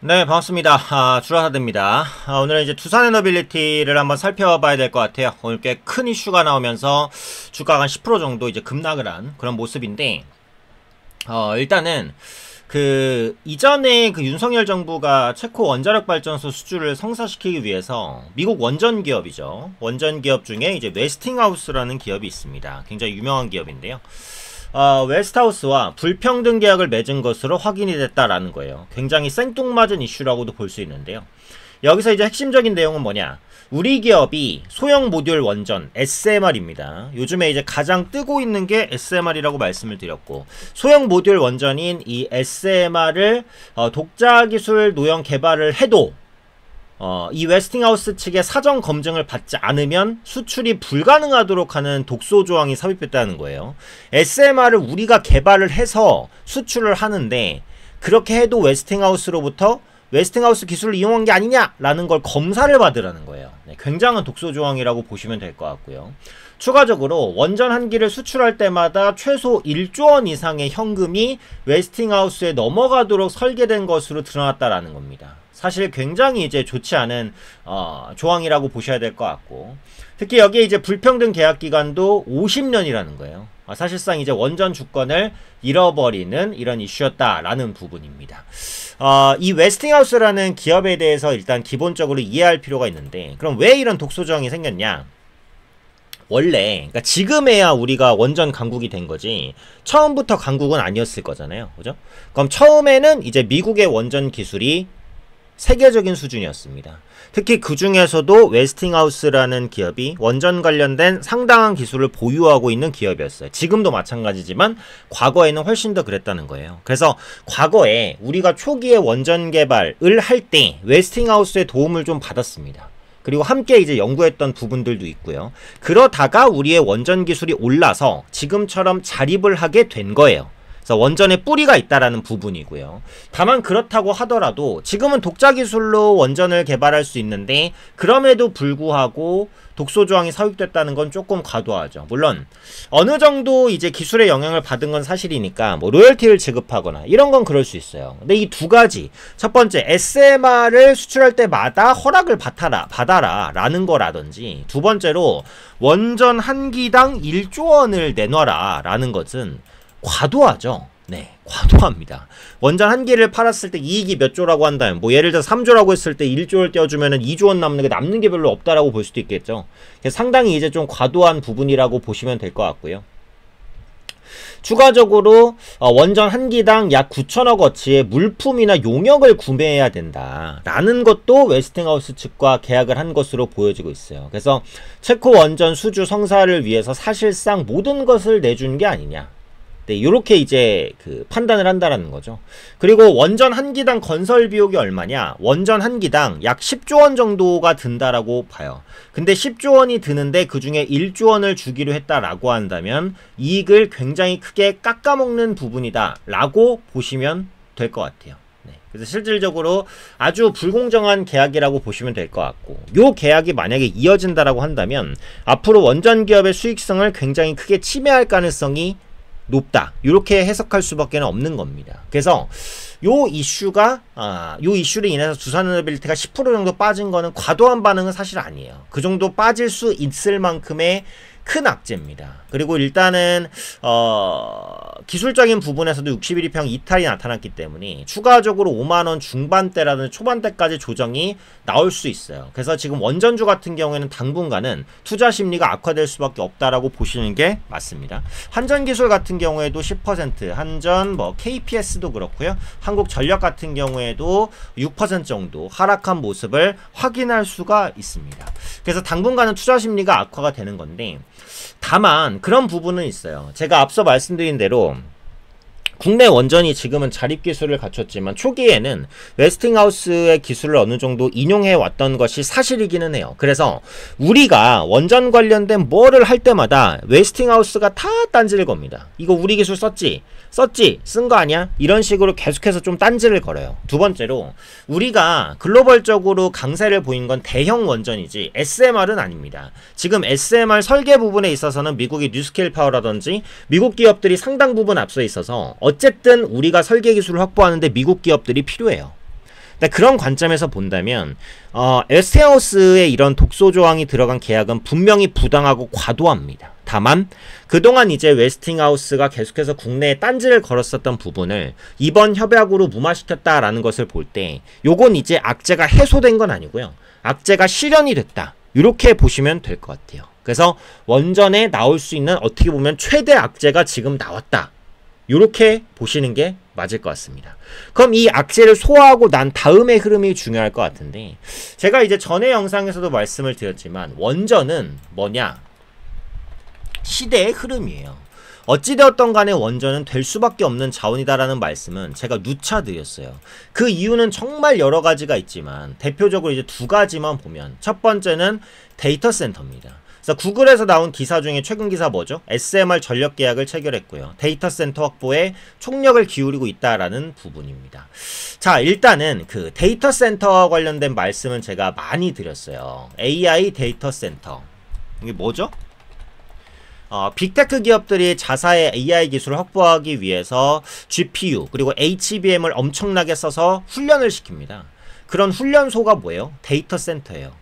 네, 반갑습니다. 주라사드입니다. 오늘은 이제 두산에너빌리티를 한번 살펴봐야 될 것 같아요. 오늘 꽤 큰 이슈가 나오면서 주가가 한 10% 정도 이제 급락을 한 그런 모습인데, 일단은 이전에 윤석열 정부가 체코 원자력 발전소 수주를 성사시키기 위해서 미국 원전 기업이죠. 원전 기업 중에 이제 웨스팅하우스라는 기업이 있습니다. 굉장히 유명한 기업인데요. 웨스트하우스와 불평등 계약을 맺은 것으로 확인이 됐다라는 거예요. 굉장히 생뚱맞은 이슈라고도 볼 수 있는데요. 여기서 이제 핵심적인 내용은 뭐냐? 우리 기업이 소형 모듈 원전 SMR입니다. 요즘에 이제 가장 뜨고 있는 게 SMR이라고 말씀을 드렸고, 소형 모듈 원전인 이 SMR을 독자 기술 노형 개발을 해도 이 웨스팅하우스 측의 사전 검증을 받지 않으면 수출이 불가능하도록 하는 독소 조항이 삽입됐다는 거예요. SMR을 우리가 개발을 해서 수출을 하는데, 그렇게 해도 웨스팅하우스로부터 웨스팅하우스 기술을 이용한 게 아니냐라는 걸 검사를 받으라는 거예요. 네, 굉장한 독소 조항이라고 보시면 될 것 같고요. 추가적으로 원전 한 기를 수출할 때마다 최소 1조 원 이상의 현금이 웨스팅하우스에 넘어가도록 설계된 것으로 드러났다라는 겁니다. 사실 굉장히 이제 좋지 않은 조항이라고 보셔야 될 것 같고, 특히 여기에 이제 불평등 계약 기간도 50년이라는 거예요. 사실상 이제 원전 주권을 잃어버리는 이런 이슈였다라는 부분입니다. 이 웨스팅하우스라는 기업에 대해서 일단 기본적으로 이해할 필요가 있는데, 그럼 왜 이런 독소 조항이 생겼냐? 원래 그러니까 지금에야 우리가 원전 강국이 된 거지, 처음부터 강국은 아니었을 거잖아요. 그죠? 그럼 처음에는 이제 미국의 원전 기술이 세계적인 수준이었습니다. 특히 그 중에서도 웨스팅하우스라는 기업이 원전 관련된 상당한 기술을 보유하고 있는 기업이었어요. 지금도 마찬가지지만 과거에는 훨씬 더 그랬다는 거예요. 그래서 과거에 우리가 초기에 원전 개발을 할 때 웨스팅하우스의 도움을 좀 받았습니다. 그리고 함께 이제 연구했던 부분들도 있고요. 그러다가 우리의 원전 기술이 올라서 지금처럼 자립을 하게 된 거예요. 원전에 뿌리가 있다라는 부분이고요. 다만 그렇다고 하더라도 지금은 독자 기술로 원전을 개발할 수 있는데, 그럼에도 불구하고 독소 조항이 삽입됐다는 건 조금 과도하죠. 물론 어느 정도 이제 기술의 영향을 받은 건 사실이니까 뭐 로열티를 지급하거나 이런 건 그럴 수 있어요. 근데 이 두 가지, 첫 번째 SMR을 수출할 때마다 허락을 받아라 라는 거라든지, 두 번째로 원전 한 기당 1조 원을 내놔라 라는 것은 과도하죠. 네, 과도합니다. 원전 한 개를 팔았을 때 이익이 몇 조라고 한다면, 뭐 예를 들어 3조라고 했을 때 1조를 떼어주면은 2조 원 남는 게 별로 없다라고 볼 수도 있겠죠. 상당히 이제 좀 과도한 부분이라고 보시면 될 것 같고요. 추가적으로 원전 한 기당 약 9천억 어치의 물품이나 용역을 구매해야 된다라는 것도 웨스팅하우스 측과 계약을 한 것으로 보여지고 있어요. 그래서 체코 원전 수주 성사를 위해서 사실상 모든 것을 내준 게 아니냐. 네, 요렇게 이제 판단을 한다라는 거죠. 그리고 원전 한 기당 건설 비용이 얼마냐? 원전 한 기당 약 10조 원 정도가 든다라고 봐요. 근데 10조 원이 드는데 그 중에 1조 원을 주기로 했다라고 한다면 이익을 굉장히 크게 깎아먹는 부분이다라고 보시면 될 것 같아요. 네, 그래서 실질적으로 아주 불공정한 계약이라고 보시면 될 것 같고, 요 계약이 만약에 이어진다라고 한다면 앞으로 원전 기업의 수익성을 굉장히 크게 침해할 가능성이 높다, 이렇게 해석할 수밖에 없는 겁니다. 그래서 요 이슈로 인해서 두산에너빌리티가 10% 정도 빠진 거는 과도한 반응은 사실 아니에요. 그 정도 빠질 수 있을 만큼의 큰 악재입니다. 그리고 일단은 기술적인 부분에서도 61일평 이탈이 나타났기 때문에 추가적으로 5만원 중반대라든지 초반대까지 조정이 나올 수 있어요. 그래서 지금 원전주 같은 경우에는 당분간은 투자 심리가 악화될 수밖에 없다라고 보시는 게 맞습니다. 한전기술 같은 경우에도 10%, 한전 뭐 KPS도 그렇고요. 한국전력 같은 경우에도 6% 정도 하락한 모습을 확인할 수가 있습니다. 그래서 당분간은 투자 심리가 악화가 되는 건데, 다만 그런 부분은 있어요. 제가 앞서 말씀드린 대로 국내 원전이 지금은 자립 기술을 갖췄지만 초기에는 웨스팅하우스의 기술을 어느 정도 인용해 왔던 것이 사실이기는 해요. 그래서 우리가 원전 관련된 뭐를 할 때마다 웨스팅하우스가 다 딴지를 겁니다. 이거 우리 기술 썼지? 쓴 거 아니야? 이런 식으로 계속해서 좀 딴지를 걸어요. 두 번째로 우리가 글로벌적으로 강세를 보인 건 대형 원전이지 SMR은 아닙니다. 지금 SMR 설계 부분에 있어서는 미국의 뉴스케일 파워라든지 미국 기업들이 상당 부분 앞서 있어서 어쨌든 우리가 설계 기술을 확보하는데 미국 기업들이 필요해요. 근데 그런 관점에서 본다면 웨스팅하우스의 이런 독소 조항이 들어간 계약은 분명히 부당하고 과도합니다. 다만 그동안 이제 웨스팅하우스가 계속해서 국내에 딴지를 걸었었던 부분을 이번 협약으로 무마시켰다라는 것을 볼 때 요건 이제 악재가 해소된 건 아니고요. 악재가 실현이 됐다. 이렇게 보시면 될 것 같아요. 그래서 원전에 나올 수 있는 어떻게 보면 최대 악재가 지금 나왔다. 이렇게 보시는 게 맞을 것 같습니다. 그럼 이 악재를 소화하고 난 다음의 흐름이 중요할 것 같은데, 제가 이제 전에 영상에서도 말씀을 드렸지만 원전은 뭐냐? 시대의 흐름이에요. 어찌되었던 간에 원전은 될 수밖에 없는 자원이다라는 말씀은 제가 누차 드렸어요. 그 이유는 정말 여러 가지가 있지만 대표적으로 이제 두 가지만 보면, 첫 번째는 데이터 센터입니다. 그래서 구글에서 나온 기사 중에 최근 기사 뭐죠? SMR 전력 계약을 체결했고요. 데이터 센터 확보에 총력을 기울이고 있다라는 부분입니다. 자, 일단은 그 데이터 센터와 관련된 말씀은 제가 많이 드렸어요. AI 데이터 센터. 이게 뭐죠? 빅테크 기업들이 자사의 AI 기술을 확보하기 위해서 GPU 그리고 HBM을 엄청나게 써서 훈련을 시킵니다. 그런 훈련소가 뭐예요? 데이터 센터예요.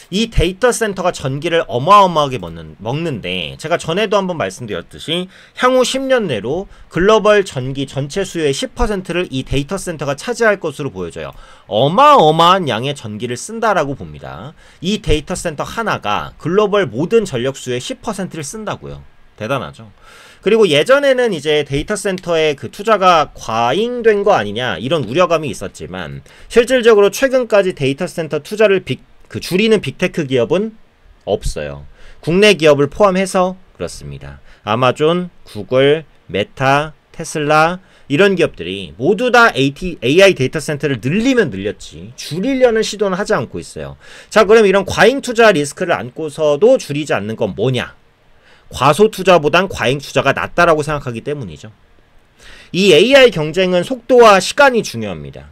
이 데이터 센터가 전기를 어마어마하게 먹는데, 제가 전에도 한번 말씀드렸듯이 향후 10년 내로 글로벌 전기 전체 수요의 10%를 이 데이터 센터가 차지할 것으로 보여져요. 어마어마한 양의 전기를 쓴다라고 봅니다. 이 데이터 센터 하나가 글로벌 모든 전력 수요의 10%를 쓴다고요. 대단하죠. 그리고 예전에는 이제 데이터 센터의 그 투자가 과잉된 거 아니냐 이런 우려감이 있었지만, 실질적으로 최근까지 데이터 센터 투자를 줄이는 빅테크 기업은 없어요. 국내 기업을 포함해서 그렇습니다. 아마존, 구글, 메타, 테슬라 이런 기업들이 모두 다 AI 데이터 센터를 늘리면 늘렸지 줄이려는 시도는 하지 않고 있어요. 자, 그럼 이런 과잉 투자 리스크를 안고서도 줄이지 않는 건 뭐냐? 과소 투자보단 과잉 투자가 낫다라고 생각하기 때문이죠. 이 AI 경쟁은 속도와 시간이 중요합니다.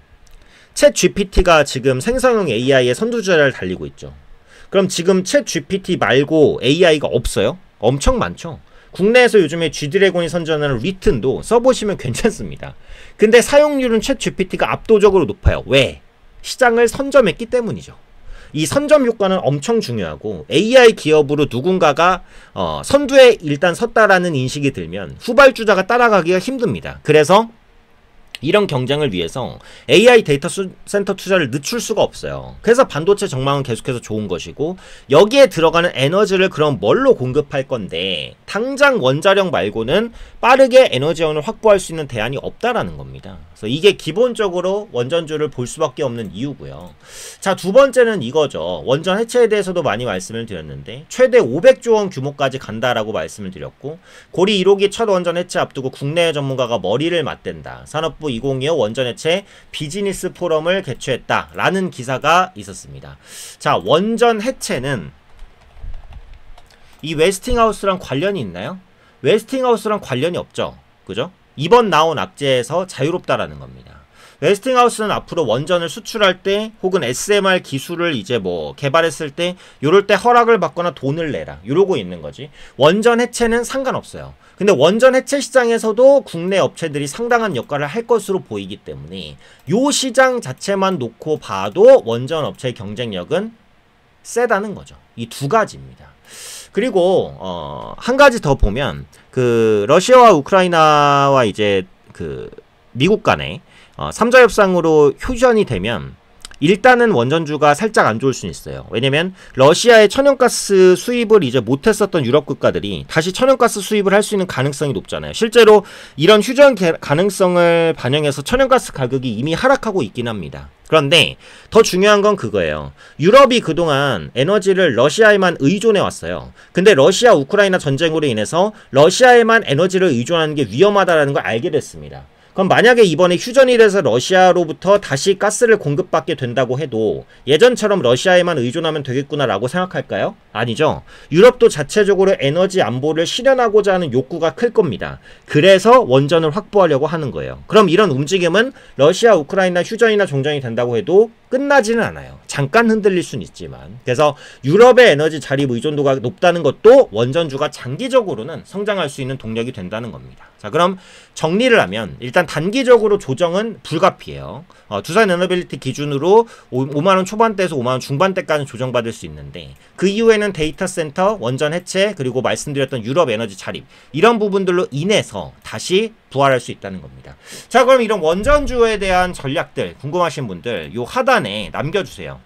챗 GPT가 지금 생성형 AI의 선두주자를 달리고 있죠. 그럼 지금 챗 GPT 말고 AI가 없어요? 엄청 많죠. 국내에서 요즘에 G드래곤이 선전하는 리튼도 써보시면 괜찮습니다. 근데 사용률은 챗 GPT가 압도적으로 높아요. 왜? 시장을 선점했기 때문이죠. 이 선점 효과는 엄청 중요하고, AI 기업으로 누군가가 선두에 일단 섰다라는 인식이 들면 후발주자가 따라가기가 힘듭니다. 그래서 이런 경쟁을 위해서 AI 데이터 센터 투자를 늦출 수가 없어요. 그래서 반도체 전망은 계속해서 좋은 것이고, 여기에 들어가는 에너지를 그럼 뭘로 공급할 건데, 당장 원자력 말고는 빠르게 에너지원을 확보할 수 있는 대안이 없다라는 겁니다. 그래서 이게 기본적으로 원전주를 볼 수밖에 없는 이유고요. 자, 두 번째는 이거죠. 원전 해체에 대해서도 많이 말씀을 드렸는데, 최대 500조 원 규모까지 간다라고 말씀을 드렸고, 고리 1호기 첫 원전 해체 앞두고 국내 전문가가 머리를 맞댄다. 산업부 2025 원전 해체 비즈니스 포럼을 개최했다라는 기사가 있었습니다. 자, 원전 해체는 이 웨스팅하우스랑 관련이 있나요? 웨스팅하우스랑 관련이 없죠. 그죠? 이번 나온 악재에서 자유롭다라는 겁니다. 웨스팅하우스는 앞으로 원전을 수출할 때 혹은 SMR 기술을 이제 뭐 개발했을 때 요럴 때 허락을 받거나 돈을 내라 이러고 있는 거지. 원전 해체는 상관없어요. 근데 원전 해체 시장에서도 국내 업체들이 상당한 역할을 할 것으로 보이기 때문에 요 시장 자체만 놓고 봐도 원전 업체의 경쟁력은 세다는 거죠. 이 두 가지입니다. 그리고 한 가지 더 보면 그 러시아와 우크라이나와 이제 그 미국 간에 3자 협상으로 휴전이 되면 일단은 원전주가 살짝 안 좋을 수는 있어요. 왜냐면 러시아의 천연가스 수입을 이제 못했었던 유럽 국가들이 다시 천연가스 수입을 할 수 있는 가능성이 높잖아요. 실제로 이런 휴전 가능성을 반영해서 천연가스 가격이 이미 하락하고 있긴 합니다. 그런데 더 중요한 건 그거예요. 유럽이 그동안 에너지를 러시아에만 의존해 왔어요. 근데 러시아 우크라이나 전쟁으로 인해서 러시아에만 에너지를 의존하는 게 위험하다는 걸 알게 됐습니다. 그럼 만약에 이번에 휴전이 돼서 러시아로부터 다시 가스를 공급받게 된다고 해도 예전처럼 러시아에만 의존하면 되겠구나라고 생각할까요? 아니죠. 유럽도 자체적으로 에너지 안보를 실현하고자 하는 욕구가 클 겁니다. 그래서 원전을 확보하려고 하는 거예요. 그럼 이런 움직임은 러시아, 우크라이나 휴전이나 종전이 된다고 해도 끝나지는 않아요. 잠깐 흔들릴 수는 있지만. 그래서 유럽의 에너지 자립 의존도가 높다는 것도 원전주가 장기적으로는 성장할 수 있는 동력이 된다는 겁니다. 자, 그럼 정리를 하면 일단 단기적으로 조정은 불가피해요. 두산 에너빌리티 기준으로 5만원 초반대에서 5만원 중반대까지 조정받을 수 있는데 그 이후에는 데이터 센터, 원전 해체, 그리고 말씀드렸던 유럽 에너지 자립 이런 부분들로 인해서 다시 부활할 수 있다는 겁니다. 자, 그럼 이런 원전주에 대한 전략들 궁금하신 분들 요 하단에 남겨주세요.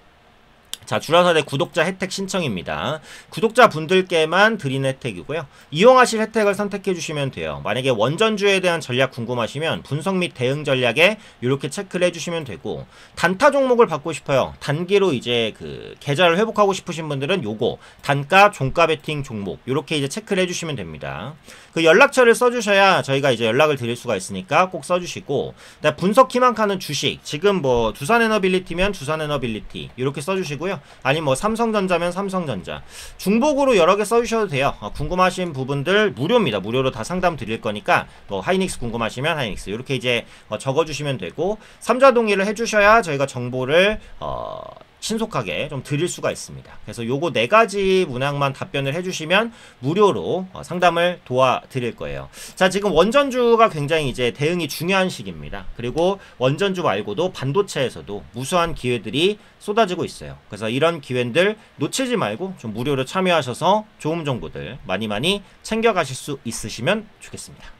자, 주라사대 구독자 혜택 신청입니다. 구독자분들께만 드리는 혜택이고요. 이용하실 혜택을 선택해 주시면 돼요. 만약에 원전주에 대한 전략 궁금하시면 분석 및 대응 전략에 이렇게 체크를 해주시면 되고, 단타 종목을 받고 싶어요. 단기로 이제 그 계좌를 회복하고 싶으신 분들은 요거 단가 종가 베팅 종목 이렇게 이제 체크를 해주시면 됩니다. 그 연락처를 써주셔야 저희가 이제 연락을 드릴 수가 있으니까 꼭 써주시고, 분석 희망하는 주식 지금 뭐 두산에너빌리티면 두산에너빌리티 이렇게 써주시고요. 아니면 뭐 삼성전자면 삼성전자 중복으로 여러 개 써주셔도 돼요. 궁금하신 부분들 무료입니다. 무료로 다 상담 드릴 거니까 뭐 하이닉스 궁금하시면 하이닉스 이렇게 이제 적어주시면 되고, 삼자 동의를 해주셔야 저희가 정보를 신속하게 좀 드릴 수가 있습니다. 그래서 요거 4가지 문항만 답변을 해주시면 무료로 상담을 도와드릴 거예요. 자, 지금 원전주가 굉장히 이제 대응이 중요한 시기입니다. 그리고 원전주 말고도 반도체에서도 무수한 기회들이 쏟아지고 있어요. 그래서 이런 기회들 놓치지 말고 좀 무료로 참여하셔서 좋은 정보들 많이 챙겨가실 수 있으시면 좋겠습니다.